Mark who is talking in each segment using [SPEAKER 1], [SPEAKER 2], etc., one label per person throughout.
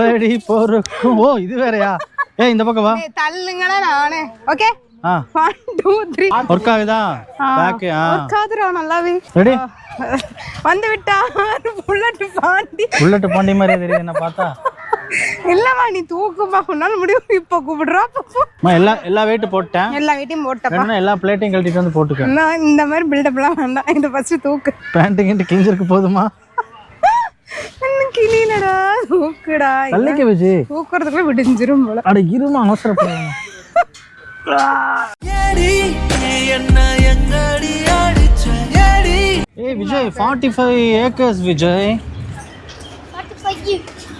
[SPEAKER 1] எப்படி பொறுக்கும். ஓ இது வேறயா? ஏய் இந்த பக்கம் வா.
[SPEAKER 2] தள்ளுங்களா நானே. ஓகே 1 2 3
[SPEAKER 1] ஒர்க் ஆகுதா? பேக்
[SPEAKER 2] ஒர்க் ஆகுதுடா நல்லாவே.
[SPEAKER 1] ரெடி
[SPEAKER 2] வந்து விட்டா புல்லட் பாண்டி
[SPEAKER 1] மாதிரி தெரியுது என்ன பார்த்தா.
[SPEAKER 2] இல்லம்மா நீ தூக்குமா உன்னால முடியும். இப்ப கூப்பிடுறா
[SPEAKER 1] எல்லா வெயிட் போட்டேன்.
[SPEAKER 2] எல்லா வெயிட்டையும் போட்டப்பா.
[SPEAKER 1] என்ன எல்லா பிளேட்டையும் கழட்டிட்டு வந்து போட்டுக்க.
[SPEAKER 2] நான் இந்த மாதிரி பில்டப்லாம் வேண்டாம். இந்த ஃபர்ஸ்ட் தூக்கு.
[SPEAKER 1] பேண்ட் கிட்ட கிழிஞ்சிருக்கு போதுமா?
[SPEAKER 2] கிளிலடா தூக்குடா.
[SPEAKER 1] தள்ளிக்க வச்சு
[SPEAKER 2] தூக்குறதுக்குள்ள விடிஞ்சிரும் போல.
[SPEAKER 1] அட இருமா அவசரப்படாத. ஏய் விஜய் 45 ஏக்கர்ஸ் விஜய்.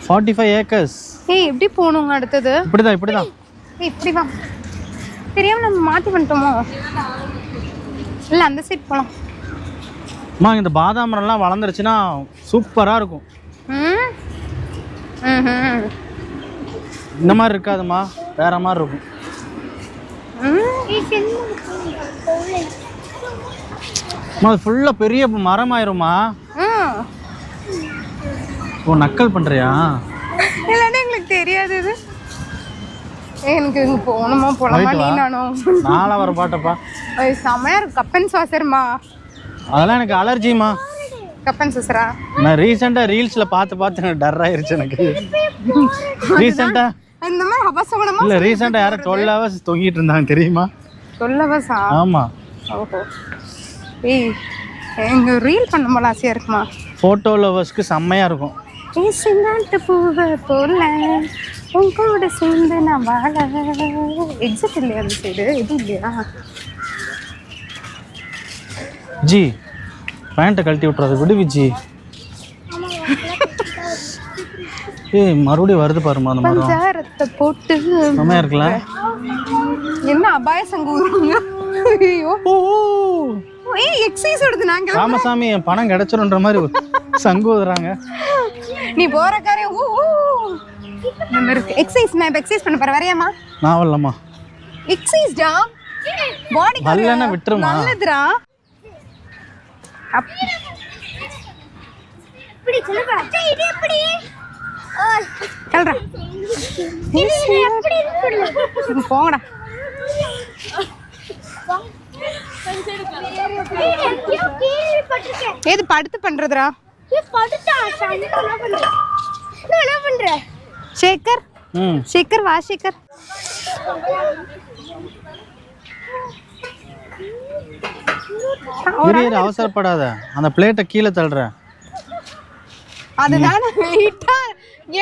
[SPEAKER 1] 45 ஏக்கர்ஸ்.
[SPEAKER 2] ஏய் எப்படி போணுங்க அடுத்தது?
[SPEAKER 1] இப்படிதான்.
[SPEAKER 2] ஏய் இப்படி வா. தெரியாம நம்ம மாத்தி பண்ணிட்டோமோ? இல்ல அந்த சைடு போலாம்.
[SPEAKER 1] அம்மா இந்த பாதாம் மரம்லாம் வளர்ந்துருச்சுன்னா சூப்பரா இருக்கும். இந்த மாதிரி இருக்காதுமா, வேற மாதிரி இருக்கும். அது ஃபுல்லா பெரிய மரம் ஆயிருமா? ஓ நக்கல் பண்றியா?
[SPEAKER 2] இல்லன்னா எங்களுக்கு தெரியாது இது. எனக்கு இங்க போகணுமா போலாமா நீ நானும்
[SPEAKER 1] நாளா வர பாட்டப்பா.
[SPEAKER 2] செமையா இருக்கு. கப்பன் சாசர்மா.
[SPEAKER 1] அதெல்லாம் எனக்கு அலர்ஜிமா.
[SPEAKER 2] கப்பன் சாசரா? நான்
[SPEAKER 1] ரீசெண்டா ரீல்ஸ்ல பார்த்து டர் ஆயிருச்சு எனக்கு. ரீசெண்டா
[SPEAKER 2] இந்த மாதிரி அபசகுணமா
[SPEAKER 1] இல்ல ரீசெண்டா யாரோ 12 hours தொங்கிட்டு இருந்தாங்க தெரியுமா?
[SPEAKER 2] 12 hours
[SPEAKER 1] ஆமா.
[SPEAKER 2] ஓஹோ. ஏய் எங்க ரீல் பண்ண ஆசையா இருக்குமா?
[SPEAKER 1] போட்டோ லவர்ஸ்க்கு செம்மையா இருக்கும்.
[SPEAKER 2] சிந்தாட்டு பூவை போல உன் கூட சேர்ந்து நான் வாழ. எக்ஸிட் இல்லையா அந்த சைடு? இது இல்லையா?
[SPEAKER 1] ஜி பேண்ட்டை கழட்டி விட்டுறது விடு விஜி. ஏய் மறுபடியும் வருது பாருமா அந்த மரம்.
[SPEAKER 2] பஞ்சாரத்தை போட்டு
[SPEAKER 1] செம்மையா இருக்குல்ல?
[SPEAKER 2] என்ன அபாய சங்கூருங்க. ஐயோ ஏய் எக்ஸசைஸ் எடுத்து நாங்க
[SPEAKER 1] ராமசாமி என் பணம் கிடைச்சிருன்ற மாதிரி சங்கு ஊதுறாங்க.
[SPEAKER 2] நீ போற காரியம் நம்ம இருக்கு. எக்ஸசைஸ் நான் எக்ஸசைஸ் பண்ண போறேன். வரையாமா?
[SPEAKER 1] நான் வரலம்மா.
[SPEAKER 2] எக்ஸசைஸ் டா பாடி
[SPEAKER 1] வரலன்னா விட்டுருமா?
[SPEAKER 2] நல்லதுடா.
[SPEAKER 3] இப்படி சொல்லுடா. இது எப்படி?
[SPEAKER 2] கல்றா.
[SPEAKER 3] இது எப்படி இருக்கு?
[SPEAKER 2] போங்கடா. ஏது படுத்து பண்றதுடா?
[SPEAKER 3] படுத்தா என்ன பண்ற?
[SPEAKER 2] சேகர் சேகர் வா சேகர்.
[SPEAKER 1] அவசரப்படாத. அந்த பிளேட்டை கீழே தள்ளுற.
[SPEAKER 2] அதுதான் வெயிட்டா.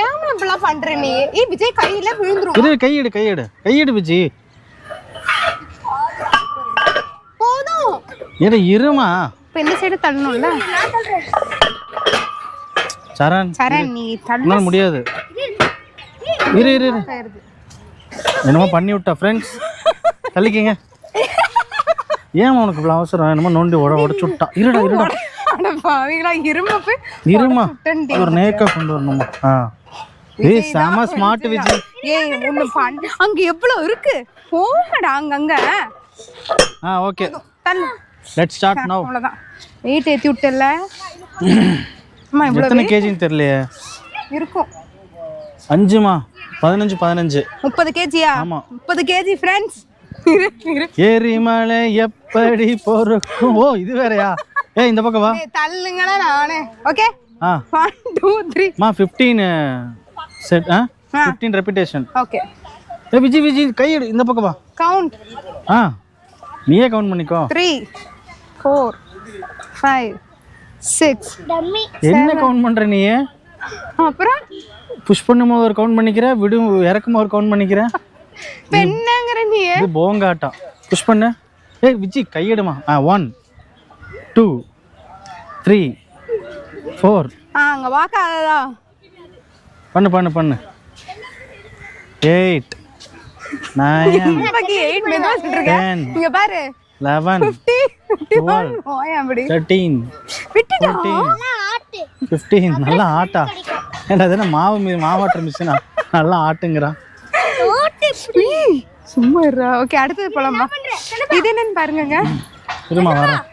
[SPEAKER 2] ஏமா இப்படிலாம் பண்ற நீ? ஏய் விஜய் கையில விழுந்துரும்.
[SPEAKER 1] இரு கையெடு விஜய்.
[SPEAKER 2] போதும்.
[SPEAKER 1] ஏடா இருமா.
[SPEAKER 2] இப்ப இந்த சைடு தள்ளணும்ல. சரண் நீ தள்ள
[SPEAKER 1] முடியாது. இரு என்னமோ பண்ணி விட்டா ஃப்ரெண்ட்ஸ். தள்ளிக்கங்க. ஏன் உனக்கு இவ்வளவு அவசரம்? என்னமோ நோண்டி உடச்சு விட்டா. இருடா
[SPEAKER 2] அட பாவிங்களா
[SPEAKER 1] இருமா ஒரு நேக்கா கொண்டு வரணுமா? ஏய் செம ஸ்மார்ட் விஜய்.
[SPEAKER 2] ஏய் ஒன்னு பண்ணு. அங்க எவ்வளவு இருக்கு போங்கடா அங்கங்க.
[SPEAKER 1] ஓகே லெட்ஸ் ஸ்டார்ட் நவ.
[SPEAKER 2] அவ்வளவுதான். வெயிட் ஏத்தி விட்டல. அம்மா இவ்வளவு
[SPEAKER 1] எத்தனை கேஜின்னு தெரியலையே.
[SPEAKER 2] இருக்கும்
[SPEAKER 1] 5மா 15
[SPEAKER 2] 30 கேஜியா?
[SPEAKER 1] ஆமா
[SPEAKER 2] 30 கேஜி ஃப்ரெண்ட்ஸ்.
[SPEAKER 1] ஏரிமலை எப்படி பொறுக்கும். ஓ இது வேறயா? ஏய் இந்த பக்கம் வா.
[SPEAKER 2] தள்ளுங்களா நானே. ஓகே 1 2 3
[SPEAKER 1] மா 15 செட் 15 ரெபிடேஷன்.
[SPEAKER 2] ஓகே
[SPEAKER 1] ஏய் விஜய் கை எடு. இந்த பக்கம் வா.
[SPEAKER 2] கவுண்ட்.
[SPEAKER 1] நீயே கவுண்ட் பண்ணிக்கோ.
[SPEAKER 2] 3 4 5 6
[SPEAKER 3] டம்மி.
[SPEAKER 1] என்ன கவுண்ட் பண்ற நீ?
[SPEAKER 2] அப்புறம்
[SPEAKER 1] புஷ் பண்ணும்போது ஒரு கவுண்ட் பண்ணிக்கிற, இறக்கும்போது ஒரு கவுண்ட் பண்ணிக்கிற.
[SPEAKER 2] பெண்ணங்கற நீ.
[SPEAKER 1] இது போங்காட்டம். புஷ் பண்ணு. ஏய் விஜய் கை எடுமா. 1 2 3 4
[SPEAKER 2] அங்க வாக்காதடா.
[SPEAKER 1] பண்ணு 8 9
[SPEAKER 2] பாக்கி 8 மெதுவா சொல்றீங்க. இங்க பாரு
[SPEAKER 1] 11
[SPEAKER 2] 51 ஓய் அப்படி
[SPEAKER 1] 13
[SPEAKER 2] விட்டுடா.
[SPEAKER 1] 15 நல்லா ஆட்டா. ஏன்டா அதென்ன மாவாட்டர் மிஷினா? நல்லா ஆட்டுங்கறான்.
[SPEAKER 2] சும்மா இருடா. ஓகே அடுத்து போலாமா? இது என்னன்னு பாருங்கங்க.
[SPEAKER 1] இருமா வரேன்.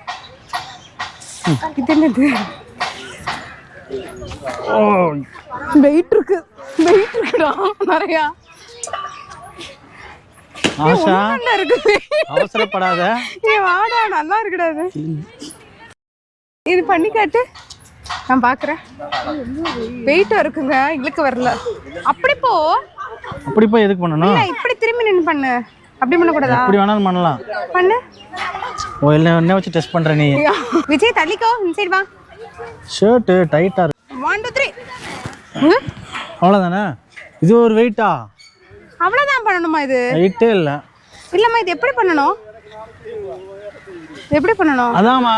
[SPEAKER 2] இது என்னது? வெயிட் இருக்கு வந்துடும் நிறையா.
[SPEAKER 1] ஆஷா
[SPEAKER 2] இருக்குது
[SPEAKER 1] அவசரப்படாத.
[SPEAKER 2] வாடா நல்லா இருக்குடாது. இது பண்ணி காட்டு, நான் பாக்குறேன். வெயிட்டா இருக்குங்க, இழுக்க வரல. அப்படி போ.
[SPEAKER 1] அப்படி போய் எதுக்கு பண்ணணும்?
[SPEAKER 2] இல்ல இப்படி திரும்பி நின்னு பண்ணு. அப்படி பண்ண கூடாதா?
[SPEAKER 1] அப்படி வேணாலும் பண்ணலாம்.
[SPEAKER 2] பண்ணு.
[SPEAKER 1] ஓ என்ன வச்சு டெஸ்ட் பண்ற நீ?
[SPEAKER 2] விஜய் தள்ளிக்கோ, இந்த சைடு வா.
[SPEAKER 1] ஷர்ட் டைட்டா இருக்கு. 1 2 3. அவ்வளவுதானே? இது ஒரு வெயிட்டா?
[SPEAKER 2] அவ்வளவுதான் பண்ணணுமா? இது
[SPEAKER 1] வெயிட்டே இல்ல.
[SPEAKER 2] இல்லம்மா, இது எப்படி பண்ணணும்? எப்படி பண்ணணும்?
[SPEAKER 1] அதான்மா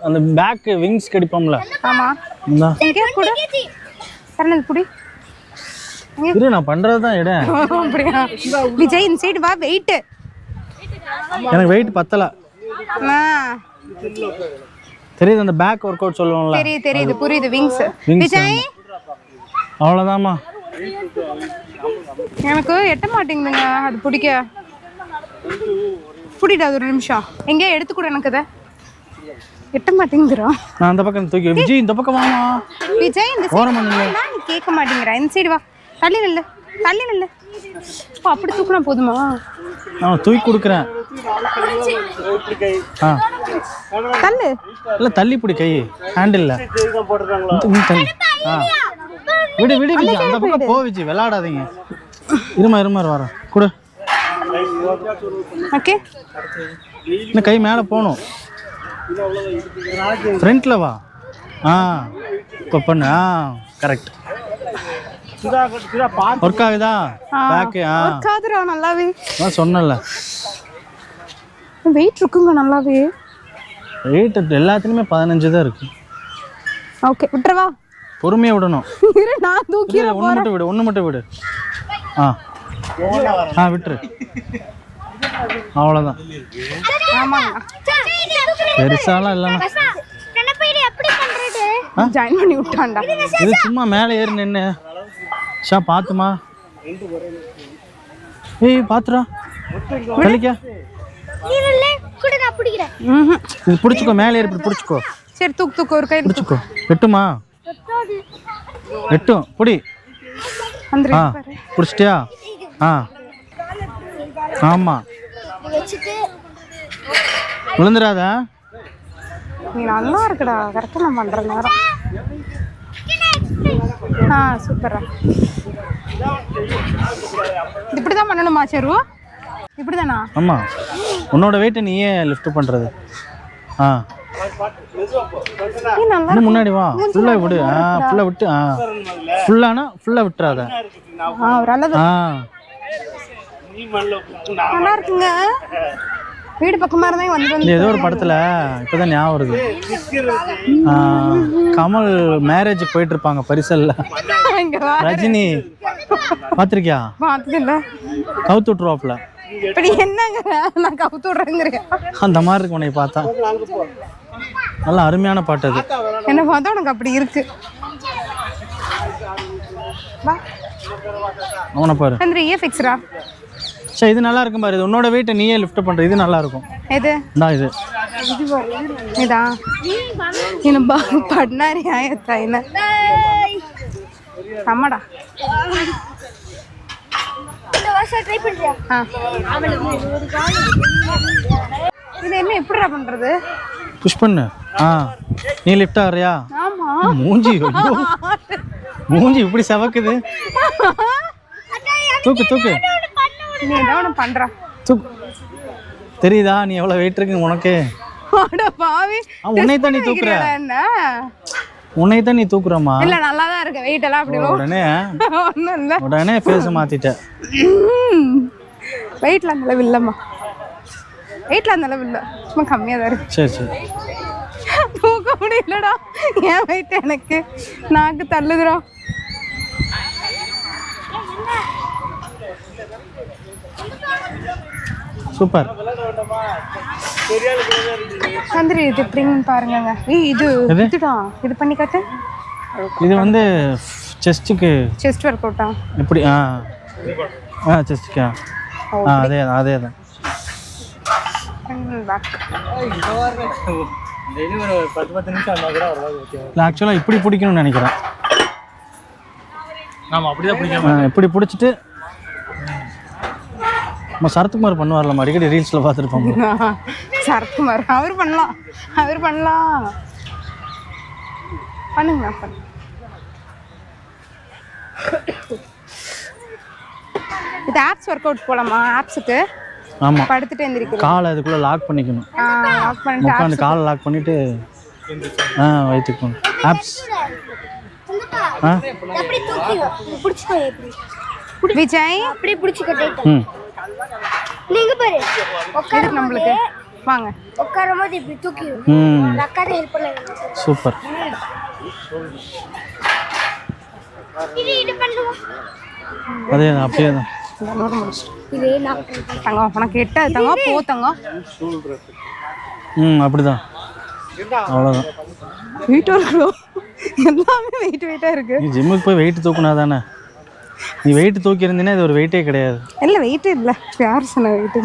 [SPEAKER 1] அந்த பேக் விங்ஸ் கடிப்போம்ல.
[SPEAKER 2] ஆமா.
[SPEAKER 1] இந்தா
[SPEAKER 2] இங்க குடு. சரணல் புடி.
[SPEAKER 1] இரு நான் பண்றது தான் எடு.
[SPEAKER 2] அப்படியே விஜய் இந்த சைடு வா. வெயிட்
[SPEAKER 1] எனக்கு வெயிட் பத்தல. தெரியுது அந்த பேக் ஒர்க் அவுட் சொல்லுவோம்ல.
[SPEAKER 2] தெரியுது புரியுது. விங்ஸ் விஜய்
[SPEAKER 1] அவ்வளவுதான்மா.
[SPEAKER 2] எனக்கு எட்ட மாட்டேங்குதுங்க அது பிடிக்க. புடிடா ஒரு நிமிஷம். எங்கேயா எடுத்து கூட எனக்கு அதை எட்ட மாட்டேங்குதுடா.
[SPEAKER 1] நான் அந்த பக்கம் தூக்கி. விஜய் இந்த பக்கம் வாமா.
[SPEAKER 2] விஜய் இந்த சைடு நீ கேட்க மாட்டேங்கிறா. இந்த சைடு வா. தள்ளி நில்லு, தள்ளி நில்லு. அப்படி தூக்குனா போதுமா?
[SPEAKER 1] நான் தூக்கி கொடுக்குறேன்.
[SPEAKER 2] தள்ளு.
[SPEAKER 1] இல்ல தள்ளி பிடி கை ஹேண்டில்ல. விடு விடு விஜய், அந்த பக்கம் போ விஜய், விளையாடாதீங்க. இருமா வரேன் கொடு.
[SPEAKER 2] ஓகே,
[SPEAKER 1] இன்னும் கை மேலே போகணும். ஃப்ரண்ட்ல வா. இப்போ பண்ணு. கரெக்ட். ஒர்க் ஆகுதா? பேக்
[SPEAKER 2] ஒர்க் ஆகுதுடா நல்லாவே.
[SPEAKER 1] நான் சொன்னேன்ல
[SPEAKER 2] வெயிட் இருக்குங்க நல்லாவே.
[SPEAKER 1] வெயிட் எல்லாத்துலயுமே 15 தான் இருக்கு.
[SPEAKER 2] ஓகே விட்டுறவா?
[SPEAKER 1] பொறுமையா விடணும்.
[SPEAKER 2] இரு நான் தூக்கிறேன்.
[SPEAKER 1] ஒண்ணு மட்டும் விடு. விட்டுரு. அவ்வளவுதான்.
[SPEAKER 2] ஆமாங்க.
[SPEAKER 1] பெருசாலாம் இல்லைண்ணா.
[SPEAKER 2] ஜாயின் பண்ணி விட்டான்டா.
[SPEAKER 1] இது சும்மா மேலே ஏறி நின்று ஷா பாத்துமா. ஏய் பாத்துடா கலிக்கா. இது பிடிச்சிக்கோ, மேலே ஏறி பிடிச்சிக்கோ.
[SPEAKER 2] சரி தூக்கு ஒரு கை
[SPEAKER 1] பிடிச்சிக்கோ. வெட்டுமா? வெட்டும் புடி. பிடிச்சிட்டியா? ஆமா விழுந்துடாத.
[SPEAKER 2] நீ நல்லா இருக்குடா. கரெக்டாக நான் பண்ணுற நேரம். சூப்பரா. இப்படி தான் பண்ணணுமா சரு? இப்படி தானா?
[SPEAKER 1] ஆமாம், உன்னோட வெயிட்டை நீயே லிஃப்ட் பண்ணுறது. இன்னும் முன்னாடி வா. ஃபுல்லாக விடு. ஃபுல்லாக விட்டு. ஃபுல்லானா ஃபுல்லாக விட்டுறாத.
[SPEAKER 2] நல்லா இருக்குங்க. வீடு பக்கமா இருந்தா வந்து
[SPEAKER 1] ஏதோ ஒரு படத்துல இப்பதான் ஞாபகம் வருது. கமல் மேரேஜ் போயிட்டு இருப்பாங்க பரிசல்ல. ரஜினி பாத்திருக்கியா?
[SPEAKER 2] பார்த்ததில்ல.
[SPEAKER 1] கவுத்து விட்டுருவாப்ல.
[SPEAKER 2] இப்படி என்னங்க நான் கவுத்து விடுறேங்கிறேன்.
[SPEAKER 1] அந்த மாதிரி இருக்கு உன்னை பார்த்தா. நல்ல அருமையான பாட்டு அது.
[SPEAKER 2] என்ன பார்த்தா உனக்கு அப்படி இருக்கு.
[SPEAKER 1] அவனை பாரு.
[SPEAKER 2] சந்திரியே ஃபிக்ஸ்டா.
[SPEAKER 1] சரி இது நல்லா இருக்கும் பாரு. இது உன்னோட வெயிட்டை நீயே லிஃப்ட் பண்ற. இது நல்லா இருக்கும்.
[SPEAKER 2] எது?
[SPEAKER 1] இது
[SPEAKER 2] இதா என்ன பட்னாரி ஆயத்தா என்ன அம்மாடா. இது என்ன எப்படிடா பண்றது?
[SPEAKER 1] புஷ் பண்ணு. நீ லிஃப்ட் ஆறியா?
[SPEAKER 2] ஆமா.
[SPEAKER 1] மூஞ்சி இப்படி சவக்குது. தூக்கு.
[SPEAKER 2] நீ ஏதோ ஒன்று பண்ற.
[SPEAKER 1] தெரியுதா நீ எவ்வளவு வெயிட் இருக்கு உனக்கு? உன்னை தான் நீ தூக்குற. உன்னை தான் நீ தூக்குறமா?
[SPEAKER 2] இல்ல நல்லா தான் இருக்கு. வெயிட் எல்லாம் அப்படி
[SPEAKER 1] உடனே ஃபேஸ் மாத்திட்ட.
[SPEAKER 2] வெயிட்ல அந்த அளவு இல்லம்மா. வெயிட்ல அந்த அளவு இல்ல, சும்மா கம்மியா தான் இருக்கு.
[SPEAKER 1] சரி
[SPEAKER 2] தூக்க முடியலடா. ஏன் வெயிட் எனக்கு நாக்கு தள்ளுதுடா.
[SPEAKER 1] சூப்பர்.
[SPEAKER 2] சந்திரி இது எப்படின்னு பாருங்க. இதுடா இது பண்ணி காட்டு.
[SPEAKER 1] இது வந்து செஸ்ட்டுக்கு.
[SPEAKER 2] செஸ்ட் ஒர்க் அவுட்டா?
[SPEAKER 1] எப்படி? செஸ்ட்டுக்கா? அதே தான். ஆக்சுவலாக இப்படி பிடிக்கணும்னு நினைக்கிறேன். இப்படி பிடிச்சிட்டு நம்ம சரத்குமார் பண்ணுவார்ல அடிக்கடி ரீல்ஸில் பார்த்துருப்போம்.
[SPEAKER 2] சரத்குமார் அவர் பண்ணலாம் பண்ணுங்க. இது ஆப்ஸ் ஒர்க் அவுட் போலாமா? ஆப்ஸுக்கு
[SPEAKER 1] ஆமாம்,
[SPEAKER 2] படுத்துட்டு எந்திரிக்கணும்.
[SPEAKER 1] காலை அதுக்குள்ளே லாக் பண்ணிக்கணும்.
[SPEAKER 2] லாக் பண்ணிட்டு
[SPEAKER 1] உட்காந்து காலை லாக் பண்ணிவிட்டு வயிற்றுக்கணும். ஆப்ஸ்
[SPEAKER 3] அப்படி தூக்கி பிடிச்சிக்கோ. எப்படி
[SPEAKER 2] விஜய்
[SPEAKER 3] அப்படியே பிடிச்சிக்கிட்டே
[SPEAKER 1] ம்
[SPEAKER 3] நீங்க பாரு உட்கார
[SPEAKER 2] நம்மளுக்கு வாங்க.
[SPEAKER 3] உட்காரும் போது இப்படி தூக்கி
[SPEAKER 1] ம்
[SPEAKER 3] உட்காந்து ஹெல்ப் பண்ணுங்க.
[SPEAKER 1] சூப்பர்.
[SPEAKER 3] இது பண்ணுவோம்.
[SPEAKER 1] அதே தான், அப்படியே தான்.
[SPEAKER 3] இதே நான்
[SPEAKER 2] தங்கம் உனக்கு எட்டாது தங்கம், போ தங்கம்.
[SPEAKER 1] அப்படிதான், அவ்வளோதான்.
[SPEAKER 2] வெயிட் இருக்கணும், எல்லாமே வெயிட்டாக இருக்கு.
[SPEAKER 1] நீ ஜிம்முக்கு போய் வெயிட் தூக்குனா தானே. நீ வெயிட் தூக்கி இருந்தீங்கன்னா இது ஒரு வெயிட்டே கிடையாது.
[SPEAKER 2] இல்லை வெயிட்டே இல்லை, யார் சொன்ன வெயிட்டு?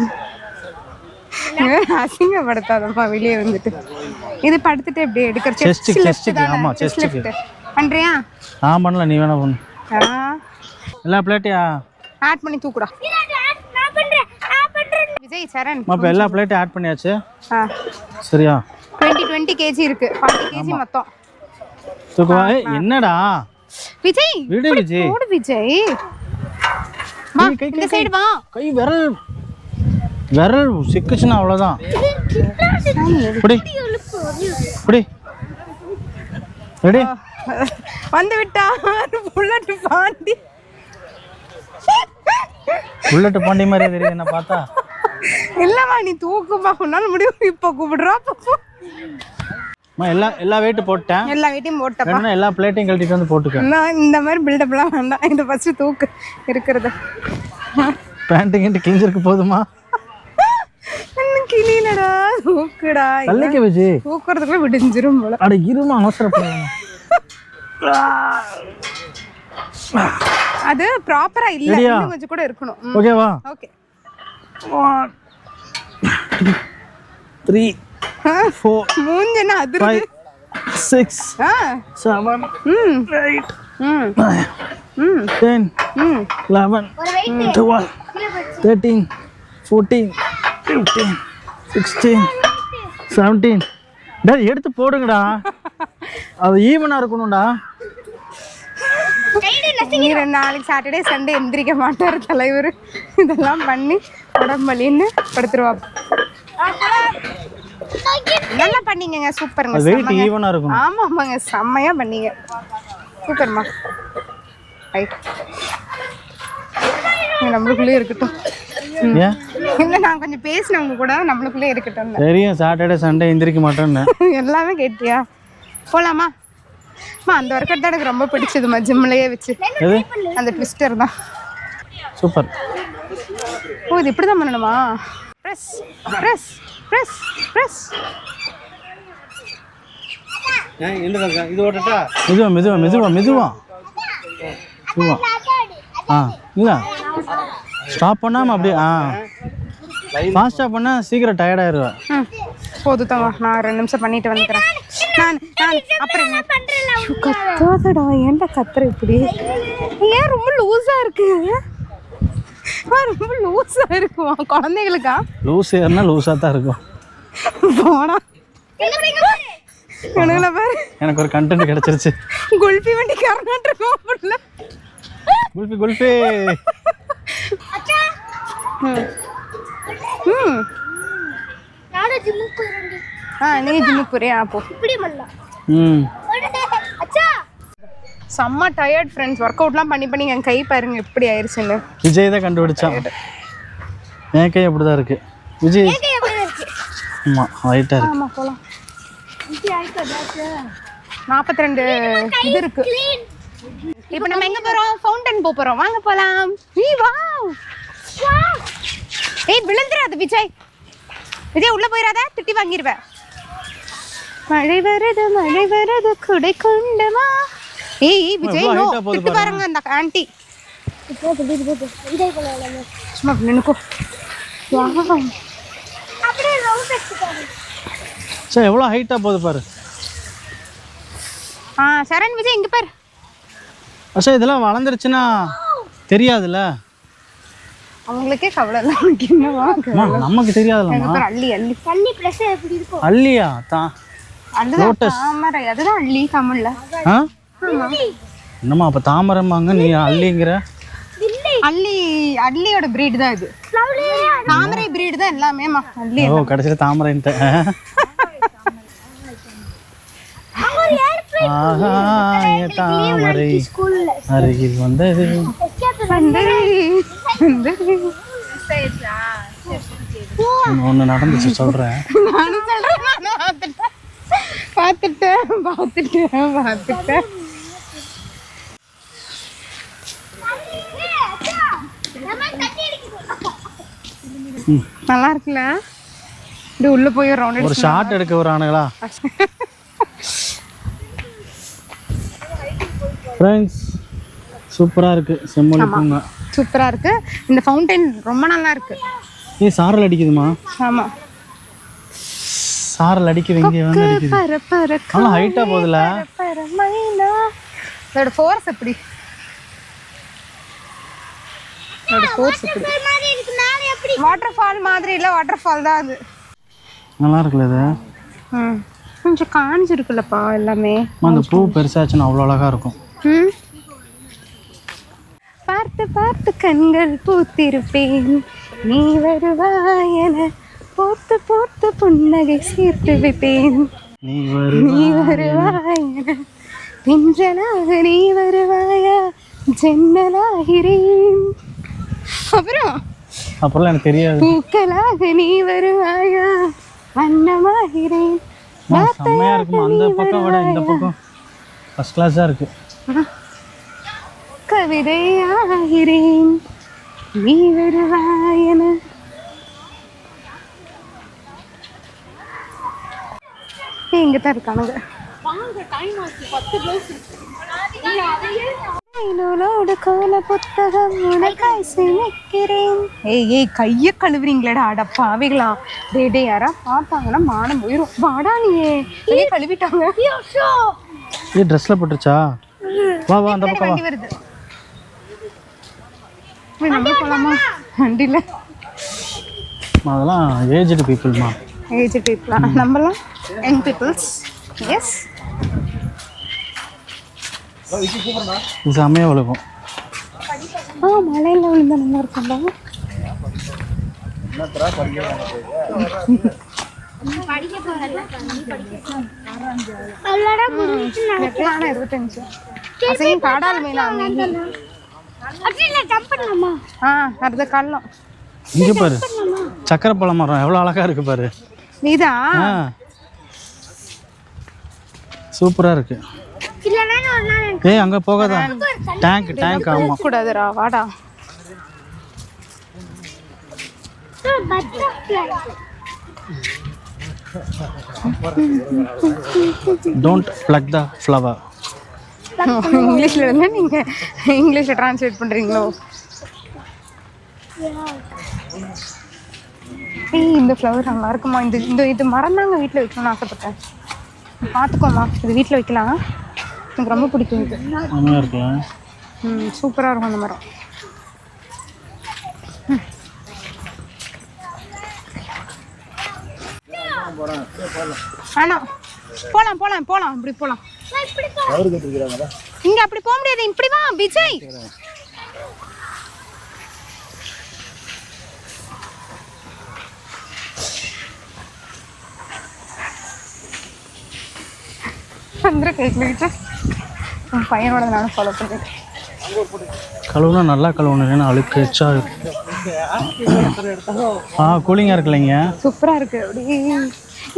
[SPEAKER 2] அசிங்கப்படுத்தாதம்மா வெளியே வந்துட்டு. இது படுத்துட்டு எப்படி எடுக்கிற
[SPEAKER 1] செஸ்ட்டுக்கு? ஆமாம், செஸ்ட்டுக்கு
[SPEAKER 2] பண்ணுறியா?
[SPEAKER 1] நான் பண்ணல, நீ வேணா பண்ணு. எல்லா பிளேட்டையா
[SPEAKER 2] ஆட் பண்ணி தூக்குடா.
[SPEAKER 3] நான் பண்றேன்.
[SPEAKER 2] விஜய் சரண்
[SPEAKER 1] இப்போ எல்லா பிளேட்டையும் ஆட் பண்ணியாச்சு. சரியா?
[SPEAKER 2] 20 kg இருக்கு, 40 kg மொத்தம்.
[SPEAKER 1] தூக்குவா. என்னடா
[SPEAKER 2] விஜய்
[SPEAKER 1] விடு விஜய்,
[SPEAKER 2] ஓடு விஜய். வா இந்த சைடு வா.
[SPEAKER 1] கை விரல் சிக்குச்சுன்னா அவ்வளோதான். இப்படி ரெடி
[SPEAKER 2] வந்து விட்டா புல்லட் பாண்டி.
[SPEAKER 1] புல்லட் பாண்டி மாதிரி தெரியுது என்ன பார்த்தா.
[SPEAKER 2] இல்லம்மா நீ தூக்குமா, உன்னால முடியும். இப்போ கூப்பிடுறா.
[SPEAKER 1] எல்லா வெயிட்டு போட்டேன்,
[SPEAKER 2] எல்லா வெயிட்டையும் போட்டப்பா.
[SPEAKER 1] எல்லா பிளேட்டையும் கழட்டிட்டு வந்து போட்டுக்க.
[SPEAKER 2] நான் இந்த மாதிரி பில்டப்லாம் வேண்டாம், இந்த ஃபர்ஸ்ட் தூக்கு இருக்கிறத.
[SPEAKER 1] பேண்ட்டு கிண்ட்டு கிழிஞ்சிருக்கு போதுமா?
[SPEAKER 2] கிளியிலடா தூக்குடா.
[SPEAKER 1] தள்ளிக்க விஜய்,
[SPEAKER 2] தூக்குறதுக்குள்ள விடிஞ்சிரும் போல.
[SPEAKER 1] அட இருமா, அவசரப்படாத.
[SPEAKER 2] அது ப்ராப்பரா இல்ல, இன்னும் கொஞ்சம் கூட இருக்கணும்.
[SPEAKER 1] ஓகேவா?
[SPEAKER 2] ஓகே.
[SPEAKER 1] 1 2 3 4
[SPEAKER 2] மூஞ்சனா அதிருது.
[SPEAKER 1] 5 6 7 8 10 11 12 13 14 15 16 17. டேய் எடுத்து போடுங்கடா, அது ஈவனா இருக்கணும்டா.
[SPEAKER 2] நீ 2 நாளைக்கு சாட்டர்டே சண்டே எந்திரிக்க மாட்டார் தலைவர். இதெல்லாம் பண்ணி உடம்பலின்னு படுத்துருவா. நல்லா பண்ணீங்க, சூப்பருங்க.
[SPEAKER 1] வெயிட் ஈவனா இருக்கும்.
[SPEAKER 2] ஆமா ஆமாங்க, செம்மையா பண்ணீங்க, சூப்பர்மா. நம்மளுக்குள்ளே இருக்கட்டும். இல்லை நான் கொஞ்சம் பேசினவங்க கூட நம்மளுக்குள்ளே இருக்கட்டும்.
[SPEAKER 1] தெரியும், சாட்டர்டே சண்டே எந்திரிக்க மாட்டேன்னு.
[SPEAKER 2] எல்லாமே கேட்டியா? போலாமா? அந்த ஒர்க் அவுட் தான் எனக்கு ரொம்ப பிடிச்சதுமா, ஜிம்லயே வச்சு. அந்த ட்விஸ்டர் தான்
[SPEAKER 1] சூப்பர்.
[SPEAKER 2] ஓ இது இப்படி தான் பண்ணணுமா? Press press press press.
[SPEAKER 1] மெதுவா மெதுவா மெதுவா மெதுவா. இல்லை ஸ்டாப் பண்ணாமல் அப்படியே ஃபாஸ்ட்டாக பண்ணால் சீக்கிரம் டயர்டாயிருவேன்.
[SPEAKER 2] போது தாங்க, நான் 2 நிமிஷம் பண்ணிட்டு வந்துக்கிறேன். நான் அப்புறம் கத்தாதடா, ஏன்டா கத்துற இப்படி? ஏன் ரொம்ப லூஸாக இருக்கு? ரொம்ப லூஸாக இருக்குமா குழந்தைகளுக்கா?
[SPEAKER 1] லூஸ் ஏறினா லூஸாக தான் இருக்கும்.
[SPEAKER 2] போனா எனக்குல பாரு,
[SPEAKER 1] எனக்கு ஒரு கண்டென்ட் கிடைச்சிருச்சு.
[SPEAKER 2] குல்ஃபி வண்டி கர்நாடகா போடல.
[SPEAKER 1] குல்ஃபி குல்ஃபி.
[SPEAKER 3] நானும் ஜிம்முக்கு போறேன்.
[SPEAKER 2] நீ ஜிம்முக்கு போறியா? போ.
[SPEAKER 3] இப்படி பண்ணலாம். அச்சா
[SPEAKER 2] செம்ம டயர்ட் ஃப்ரெண்ட்ஸ். ஒர்க் அவுட்லாம் பண்ணி என் கை பாருங்க எப்படி ஆயிடுச்சுன்னு.
[SPEAKER 1] விஜய் தான் கண்டுபிடிச்சான். என் கை அப்படி தான் இருக்கு. விஜய் ஆமாம் ரைட்டாக இருக்கு.
[SPEAKER 2] ஆமாம் போகலாம். 42 இது இருக்கு. இப்போ நம்ம எங்கே போகிறோம்? ஃபவுண்டன் போகிறோம், வாங்க போகலாம். வா ஏய் விழுந்துடாது விஜய். விஜய் உள்ளே போயிடாத, திட்டி வாங்கிடுவேன். மழை வருது குடை கொண்டுமா. ஏய் விஜய் நோ, திட்டு பாருங்க அந்த ஆண்டி. சும்மா நினைக்கோ.
[SPEAKER 3] அப்படியே ரவுண்ட் எடுத்துக்காரு.
[SPEAKER 1] சரி எவ்வளோ ஹைட்டாக போகுது பாரு.
[SPEAKER 2] சரண் விஜய் இங்கே பாரு.
[SPEAKER 1] அச்சா இதெல்லாம் வளர்ந்துருச்சுன்னா தெரியாதுல்ல.
[SPEAKER 2] அவங்களுக்கே கவலை இல்லை, உனக்கு என்னவா?
[SPEAKER 1] அம்மா, நமக்கு தெரியாதுல்லம்மா.
[SPEAKER 2] அள்ளி அள்ளி
[SPEAKER 3] தண்ணி பிரஷர் எப்படி இருக்கும்?
[SPEAKER 1] அல்லியா
[SPEAKER 2] அதுதான் தாமரை, அதுதான் அள்ளி தமிழ்ல.
[SPEAKER 1] ஆ என்னம்மா அப்போ தாமரைம்பாங்க, நீ அள்ளிங்கிற?
[SPEAKER 2] அள்ளி அள்ளியோட பிரீடு தான் இது. தாமரை பிரீடு தான் எல்லாமேம்மா. அள்ளி
[SPEAKER 1] ஓ கடைசியில் தாமரைன்ட்டு. தாமரை அருகில் வந்தது. ஒன்று நடந்துச்சு சொல்கிறேன்.
[SPEAKER 2] பார்த்துட்டேன் பார்த்துட்டேன் பார்த்துட்டேன். நல்லா இருக்குல்ல? இது உள்ள போய் ரவுண்ட்
[SPEAKER 1] ஒரு ஷாட் எடுக்க வரானுங்களா ஃப்ரெண்ட்ஸ்? சூப்பராக இருக்குது செம்மொழி பூங்கா.
[SPEAKER 2] சூப்பராக இருக்கு. இந்த ஃபவுண்டைன் ரொம்ப நல்லா இருக்கு.
[SPEAKER 1] சாரல் அடிக்குதுமா?
[SPEAKER 2] ஆமாம்,
[SPEAKER 1] சாரல் அடிக்குது. இங்கே வந்து அடிக்குது. ஆனால் ஹைட்டாக போகுதுல.
[SPEAKER 2] இதோட ஃபோர்ஸ் எப்படி? இதோட ஃபோர்ஸ் எப்படி? வாட்டர் ஃபால் மாதிரி இல்லை, வாட்டர் ஃபால் தான் அது.
[SPEAKER 1] நல்லா இருக்குல்ல இது?
[SPEAKER 2] கொஞ்சம் காஞ்சிருக்குல்லப்பா எல்லாமே.
[SPEAKER 1] அந்த பூ பெருசாச்சுன்னா அவ்வளோ அழகாக இருக்கும்.
[SPEAKER 2] பார்த்து பார்த்து கண்கள் பூத்திருப்பேன், நீ வருவாயென போத்து போத்து புன்னகை சேர்த்து வைப்பேன்.
[SPEAKER 1] நீ
[SPEAKER 2] வருவாயென பிஞ்சலாக நீ வருவாயா, ஜன்னலாகிறேன்.
[SPEAKER 1] அப்புறம் எனக்கு தெரியாது.
[SPEAKER 2] பூக்களாக நீ வருவாயா, வண்ணமாகிறேன்.
[SPEAKER 1] செம்மையா இருக்குமா? அந்த பக்கம் விட இந்த பக்கம் ஃபர்ஸ்ட் கிளாஸா இருக்கு.
[SPEAKER 2] கவிதையாகிறேன் நீ வருவாயென. இங்க தான் இருக்கானுங்க. கோல புத்தகம் உனக்காய் சுமக்கிறேன். ஏய் கையை கழுவுறீங்களேடா அடப்பாவிகளா. டே யாரா பார்த்தாங்கன்னா மானம் போயிடும். வாடா நீயே கையை கழுவிட்டாங்க.
[SPEAKER 1] ட்ரெஸ்ல போட்டுருச்சா? வா வா அந்த பக்கம்
[SPEAKER 2] வண்டி வருது. நம்ம போலாமா வண்டியில்?
[SPEAKER 1] அதெல்லாம் ஏஜ்டு பீப்புள்மா.
[SPEAKER 2] ஏஜ்டு பீப்புளா? நம்மலாம் யங் பீப்புள்ஸ். எஸ்,
[SPEAKER 1] இது செம்மையாக விழுகும்.
[SPEAKER 2] மழையில் விழுந்தா நல்லா இருக்கும்ல. காடால் மீன்
[SPEAKER 1] இங்க பாரு, சக்கரை பழ மரம் எவ்வளோ அழகா இருக்கு பாரு.
[SPEAKER 2] நீதா?
[SPEAKER 1] சூப்பரா இருக்கு. ஏய் அங்க போகாதா? Tank tank. ஆமா
[SPEAKER 2] கூடாதுடா, வாடா.
[SPEAKER 1] Don't pluck the flower.
[SPEAKER 2] இங்கிலீஷ்ல இருந்தா நீங்க இங்கிலீஷ்ல டிரான்ஸ்லேட் பண்றீங்களோ? இந்த ஃப்ளவர் நல்லா இருக்குமா? இது மரம் தாங்க வீட்டில் வைக்கணும்னு ஆசைப்பட்டேன். பார்த்துக்கோமா, இது வீட்டில் வைக்கலாம். எனக்கு ரொம்ப பிடிக்கும் இது.
[SPEAKER 1] இருக்கலாம்.
[SPEAKER 2] சூப்பராக இருக்கும் அந்த மரம். ஆனா போலாம் போலாம் போலாம், இப்படி போலாம். இங்க அப்படி போக முடியாது, இப்படி வா விஜய். சந்திர கேட்கல, உன் பையனோட நானும் ஃபாலோ பண்ணுறேன்.
[SPEAKER 1] கழுவுனா நல்லா கழுவுனேன், அழுக்கு எச்சா. கூலிங்காக இருக்குல்லைங்க?
[SPEAKER 2] சூப்பராக இருக்குது. அப்படி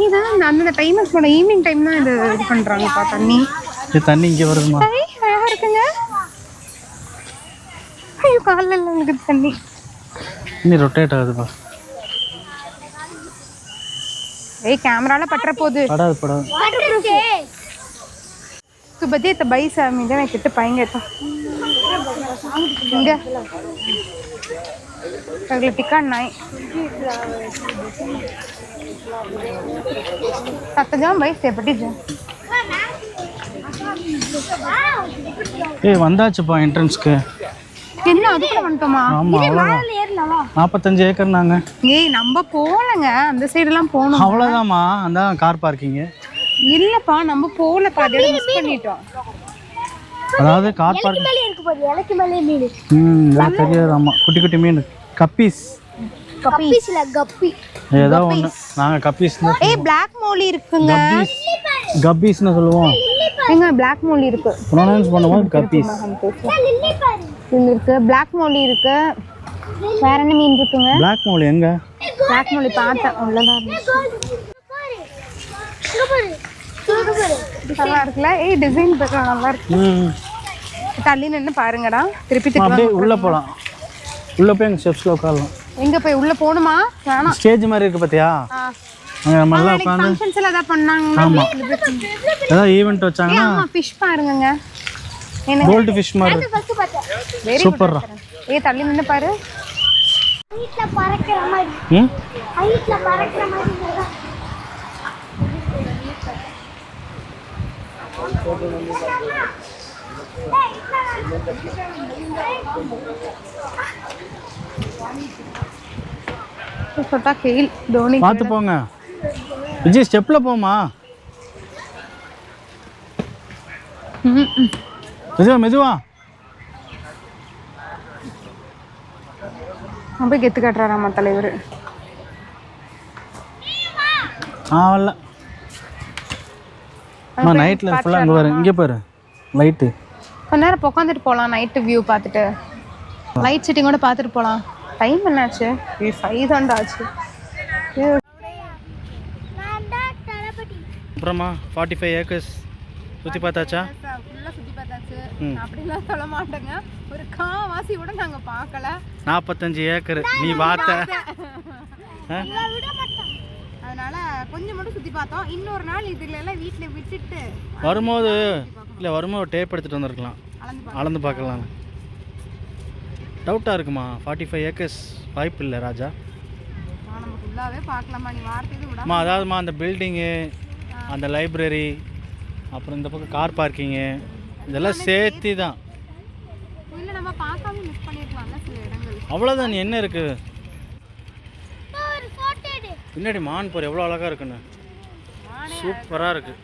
[SPEAKER 2] இதான் அந்த டைமுக்கு போன ஈவினிங் டைம் தான் இது பண்ணுறாங்கப்பா. தண்ணி
[SPEAKER 1] இங்கே வருதுமா?
[SPEAKER 2] அழகாக இருக்குங்க. ஐயோ காலில் இல்லை உங்களுக்கு தண்ணி.
[SPEAKER 1] இன்னும் ரொட்டேட் ஆகுதுப்பா.
[SPEAKER 2] கேமரால பற்ற போகுது.
[SPEAKER 1] படாது.
[SPEAKER 2] बदे तो भाई साहब मुझे मैं कितने पाएंगे तो इंगे अगले टिकट नहीं साथ जाओ भाई सेपटी जाओ
[SPEAKER 1] ஏய் வந்தாச்சுப்பா என்ட்ரன்ஸ்க்கு.
[SPEAKER 2] என்ன அதுக்குள்ள வந்துட்டோமா?
[SPEAKER 1] ஆமாம் அவ்வளோதான்.
[SPEAKER 3] ஏறலாமா?
[SPEAKER 1] 45 ஏக்கர் நாங்க.
[SPEAKER 2] ஏய் நம்ம போலங்க, அந்த சைடுலாம் போகணும்.
[SPEAKER 1] அவ்வளோதாம்மா, அந்த கார் பார்க்கிங்கு.
[SPEAKER 2] இல்லப்பா நம்ம போகலப்பா, அதோட மிஸ் பண்ணிட்டோம்.
[SPEAKER 1] அதாவது கார் பார்க்கிங்
[SPEAKER 3] மேலே இருக்கு பாரு, எனக்கு மேலே மீன்.
[SPEAKER 1] இதெல்லாம் தெரியாது. ஆமாம், குட்டி குட்டி மீன் கப்பீஸ்.
[SPEAKER 3] கப்பீஸ்ல கப்பி.
[SPEAKER 1] ஏதோ ஒன்று, நாங்கள் கப்பீஸ்னு
[SPEAKER 2] ஏய் பிளாக் மோலி இருக்குங்க.
[SPEAKER 1] கப்பீஸ்னு சொல்லுவோம்.
[SPEAKER 2] எங்க பிளாக் மோலி இருக்கு,
[SPEAKER 1] ப்ரொனவுன்ஸ் பண்ணும்போது கப்பீஸ்.
[SPEAKER 3] லில்லி பாரு.
[SPEAKER 2] இது இருக்கு, பிளாக் மோலி இருக்கு. வேற என்ன மீன் இருக்குங்க?
[SPEAKER 1] பிளாக் மோலி எங்க?
[SPEAKER 2] பிளாக் மோலி பார்த்தேன், உள்ளதான் இருந்துச்சு.
[SPEAKER 3] பாரு. இங்க பாரு. இங்க பாரு.
[SPEAKER 2] நல்லா இருக்குல்ல? ஏய் டிசைன் பார்க்க நல்லா இருக்கு. தள்ளி நின்று பாருங்கடா, திருப்பி
[SPEAKER 1] அப்படியே உள்ளே போகலாம். உள்ளே போய் எங்கள் ஸ்டெப்ஸில் உட்காரலாம்.
[SPEAKER 2] எங்க போய் உள்ள போகணுமா? வேணாம்.
[SPEAKER 1] ஸ்டேஜ் மாதிரி இருக்கு பார்த்தியா, அங்கே நம்ம எல்லாம் உட்காந்து.
[SPEAKER 2] ஃபங்க்ஷன்ஸ்ல ஏதாவது பண்ணாங்க.
[SPEAKER 1] ஆமாம், ஏதாவது ஈவெண்ட் வச்சாங்கன்னா.
[SPEAKER 2] ஃபிஷ் பாருங்க,
[SPEAKER 1] கோல்டு ஃபிஷ் மாதிரி
[SPEAKER 3] ஃபர்ஸ்ட் பார்த்தேன்.
[SPEAKER 1] சூப்பர்ரா.
[SPEAKER 2] ஏய் தள்ளி நின்று பாரு.
[SPEAKER 3] ஹைட்ல பறக்கிற மாதிரி. ஹைட்ல பறக்கிற மாதிரி இருக்கா?
[SPEAKER 2] சொட்டா கெயில் தோனி
[SPEAKER 1] பார்த்து போங்க விஜய், ஸ்டெப்பில் போமா. மெதுவா மெதுவா.
[SPEAKER 2] போய் கெத்து காட்டுறாராமா தலைவர்.
[SPEAKER 1] வரல. நைட்டில் ஃபுல்லாக இங்கே பாரு, இங்கே பாரு லைட்டு.
[SPEAKER 2] கொஞ்ச நேரம் உட்காந்துட்டு போகலாம், நைட்டு வியூ பார்த்துட்டு லைட் செட்டிங்கோட பார்த்துட்டு போகலாம். டைம் என்னாச்சு? 5 தாண்டா ஆச்சு.
[SPEAKER 1] அப்புறமா 45 ஏக்கர்ஸ் சுற்றி பார்த்தாச்சா?
[SPEAKER 2] ஃபுல்லாக சுற்றி பார்த்தாச்சு. அப்படிலாம் சொல்ல மாட்டேங்க, ஒரு காவாசி கூட நாங்கள் பார்க்கல.
[SPEAKER 1] 45 ஏக்கர் நீ பார்த்த.
[SPEAKER 2] அதனால கொஞ்சம் மட்டும் சுற்றி பார்த்தோம். இன்னொரு நாள் இதுல எல்லாம் வீட்டில் விட்டுட்டு
[SPEAKER 1] வரும்போது இல்லை, வரும்போது டேப் எடுத்துகிட்டு வந்திருக்கலாம், அளந்து பார்க்கலாம். டவுட்டாக இருக்குமா? 45 ஏக்கர்ஸ் வாய்ப்பு இல்லை ராஜா.
[SPEAKER 2] நம்ம ஃபுல்லாகவே பார்க்கலாமா? நீ வார்த்தைக்கு விட.
[SPEAKER 1] அதாவதுமா அந்த பில்டிங்கு, அந்த லைப்ரரி, அப்புறம் இந்த பக்கம் கார் பார்க்கிங்கு, இதெல்லாம் சேர்த்து தான்.
[SPEAKER 2] இல்லை நம்ம பார்க்காம மிஸ் பண்ணிருக்கலாம்ல சில இடங்கள்.
[SPEAKER 1] அவ்வளோதான். என்ன இருக்குது பின்னாடி? மான் போகிற எவ்வளோ அழகாக இருக்குன்னு. சூப்பராக இருக்குது.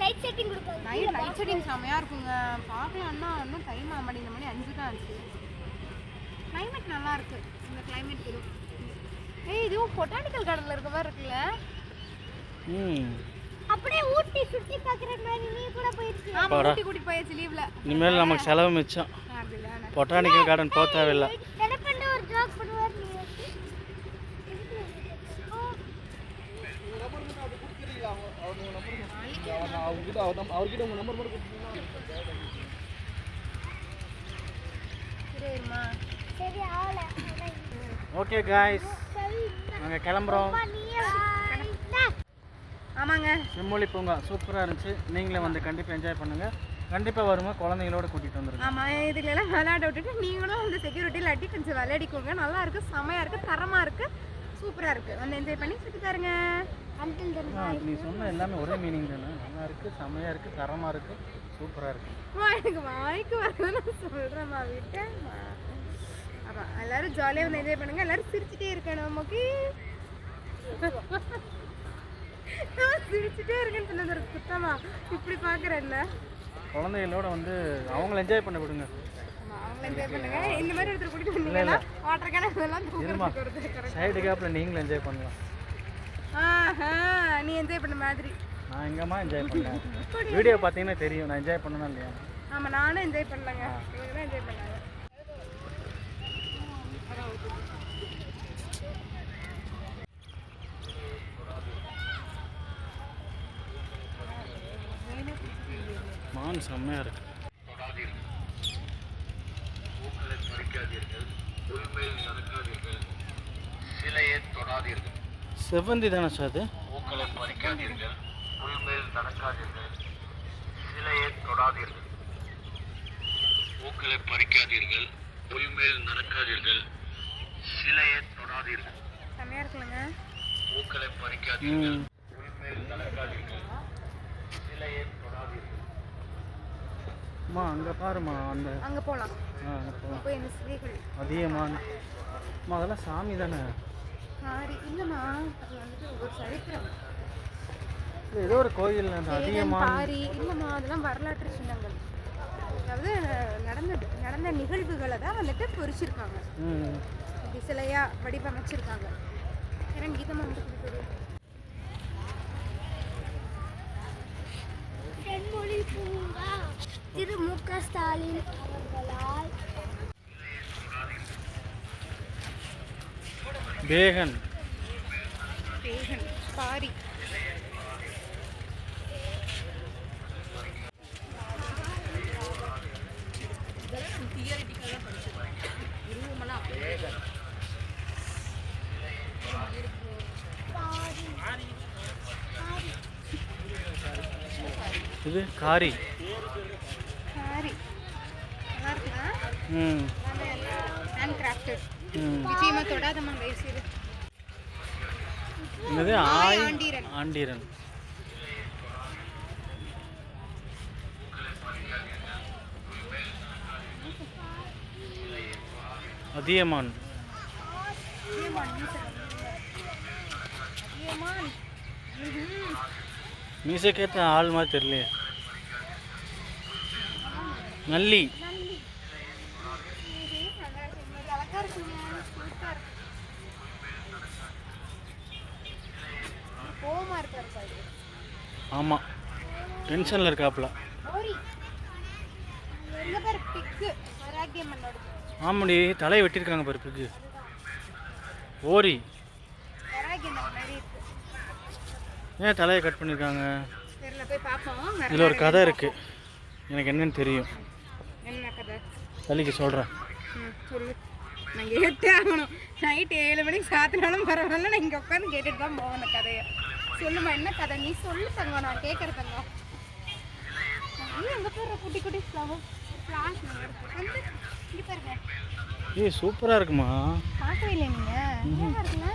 [SPEAKER 3] லைட் செட்டிங் கொடுப்பாங்க.
[SPEAKER 2] லைட் செட்டிங் செமையாக இருக்குங்க. பார்க்கலாம்னா இன்னும் டைம் ஆக மாட்டேங்குது, மணி 5 தான் ஆச்சு. கிளைமேட் நல்லா இருக்கு, இந்த கிளைமேட் இது. ஏய் இதுவும் பொட்டானிக்கல் கார்டன்ல இருக்க மாதிரி இருக்குல்ல.
[SPEAKER 3] அப்படியே ஊட்டி சுத்தி பார்க்குற மாதிரி நீ கூட போயிருக்கீங்க.
[SPEAKER 2] ஆமா, ஊட்டி கூட்டி போயாச்சு லீவ்ல.
[SPEAKER 1] இனிமேல் நமக்கு செலவு மிச்சம். பொட்டானிக்கல் கார்டன் போக தேவையில்லை.
[SPEAKER 3] எனப்பண்ட ஒரு ஜோக் பண்ணுவார் நீ.
[SPEAKER 1] அவர்கிட்ட உங்க நம்பர் மட்டும்
[SPEAKER 2] சரிம்மா.
[SPEAKER 3] சரி ஆள.
[SPEAKER 1] ஓகே गाइस, நாங்கள் கிளம்புறோம்.
[SPEAKER 2] ஆமாங்க,
[SPEAKER 1] செம்மொழி பூங்கா சூப்பராக இருந்துச்சு. நீங்களே வந்து கண்டிப்பாக என்ஜாய் பண்ணுங்கள். கண்டிப்பாக வரும்போது குழந்தைங்களோட கூட்டிகிட்டு வந்துருங்க.
[SPEAKER 2] ஆமாம், இதுலலாம் விளையாட விட்டுட்டு நீங்களும் அந்த செக்யூரிட்டியில் அடி கொஞ்சம் விளையாடிக்கோங்க. நல்லா இருக்குது, செமையாக இருக்குது, தரமாக இருக்குது, சூப்பராக இருக்குது. வந்து என்ஜாய் பண்ணி சுற்றி பாருங்க.
[SPEAKER 1] நீ சொன்ன எல்லாமே ஒரே மீனிங் தானே. நல்லா இருக்குது, செமையாக இருக்குது, தரமாக இருக்குது, சூப்பராக இருக்குது.
[SPEAKER 2] எனக்கு வாய்க்கு வரணும்னு சொல்கிறேம்மா, விட்டேன். அதான் எல்லோரும் ஜாலியாக வந்து என்ஜாய் பண்ணுங்கள். எல்லோரும் சிரிச்சுட்டே இருக்கணும். நமக்கு சிரிச்சுட்டே இருக்கேன்னு சொன்னது ஒரு சுத்தமா இப்படி பார்க்குறேன்ல.
[SPEAKER 1] குழந்தைகளோட வந்து அவங்கள என்ஜாய் பண்ண விடுங்க.
[SPEAKER 2] அவங்கள என்ஜாய் பண்ணுங்க. இந்த மாதிரி ஒருத்தர் கூட்டிட்டு வந்தீங்கன்னா வாட்டர் கேன் இதெல்லாம் தூக்குறதுக்கு ஒருத்தர்
[SPEAKER 1] சைடு கேப்பில் நீங்களும் என்ஜாய் பண்ணலாம்.
[SPEAKER 2] நீ என்ஜாய் பண்ண மாதிரி.
[SPEAKER 1] நான் எங்கம்மா என்ஜாய் பண்ணேன்? வீடியோ பார்த்தீங்கன்னா தெரியும் நான் என்ஜாய் பண்ணனா இல்லையா.
[SPEAKER 2] ஆமாம், நானும் என்ஜாய் பண்ணலங்க. இவங்க தான் என்ஜாய் பண்ணாங்க.
[SPEAKER 1] மான் செம்மையாக இருக்கு. செவ்வந்தி தானே சார் அது? பூக்களை பறிக்காதீர்கள், புல்மேல் நடக்காதீர்கள், சிலையை தொடாதீர்கள். பூக்களை பறிக்காதீர்கள், புல்மேல் நடக்காதீர்கள், சிலையை தொடாதீர்கள்.
[SPEAKER 2] செம்மையாக இருக்குல்லங்க.
[SPEAKER 1] பூக்களை பறிக்காதீர்கள், புல்மேல் நடக்காதீர்கள், சிலையை தொடாதீர்கள். அம்மா அங்கே பாருமா அந்த
[SPEAKER 2] அங்கே போகலாம்.
[SPEAKER 1] அங்கே போகலாம்.
[SPEAKER 2] போய் இந்த சிலைகள்
[SPEAKER 1] அதியமான் அம்மா அதெல்லாம் சாமி தானே?
[SPEAKER 2] காரி இல்லைம்மா, அது வந்துட்டு ஒரு சரித்திரம்.
[SPEAKER 1] இல்லை ஏதோ ஒரு கோயில் அந்த அதியமான்
[SPEAKER 2] காரி இல்லைம்மா, அதெல்லாம் வரலாற்று சின்னங்கள். அதாவது நடந்த நிகழ்வுகளை தான் வந்துட்டு பொறிச்சிருக்காங்க, இப்படி சிலையாக வடிவமைச்சிருக்காங்க. ஏன்னா கீதமாக வந்து கொடுக்குது.
[SPEAKER 3] செம்மொழி பூங்கா திரு மு.க. ஸ்டாலின் அவர்களால்
[SPEAKER 1] பேகன்
[SPEAKER 2] காரி
[SPEAKER 1] இது காரி.
[SPEAKER 2] காரி நல்லா இருக்குண்ணா.
[SPEAKER 1] ம்
[SPEAKER 2] ஹேண்ட் கிராஃப்டட்.
[SPEAKER 1] ம்
[SPEAKER 2] நிச்சயமாக தொடாதம்மா வயசு. இது
[SPEAKER 1] என்னது?
[SPEAKER 2] ஆண்டீரன்.
[SPEAKER 1] ஆண்டீரன். அதியமான். மீசைக்கேற்ற ஆள் மாதிரி தெரியலையே. நல்லி. ஆமாம் டென்ஷனில் இருக்காப்புல. ஆமாடி தலையை வெட்டியிருக்காங்க பாரு பிக்கு. ஓரி. ஏன் தலையை கட் பண்ணியிருக்காங்க? இதில் ஒரு கதை இருக்குது, எனக்கு என்னன்னு தெரியும்.
[SPEAKER 2] என்ன கதை?
[SPEAKER 1] தள்ளிக்கு சொல்கிறேன்.
[SPEAKER 2] சொல்லு. நான் கேட்டே ஆகணும். நைட்டு 7 மணிக்கு சாத்தினாலும் பரவாயில்ல, நான் இங்கே உட்காந்து கேட்டுட்டு தான் போவேன் அந்த கதையை. சொல்லுமா என்ன கதை? நீ சொல்லு தங்கம், நான் கேட்குற தங்கம். நீ எங்கே போடுற குட்டி குட்டி ஃப்ளவர் ஃப்ளாஷ் வந்து இங்கே பாருங்க.
[SPEAKER 1] ஏய் சூப்பராக இருக்குமா?
[SPEAKER 2] பார்க்கவே இல்லை நீங்கள்? இருக்குல்ல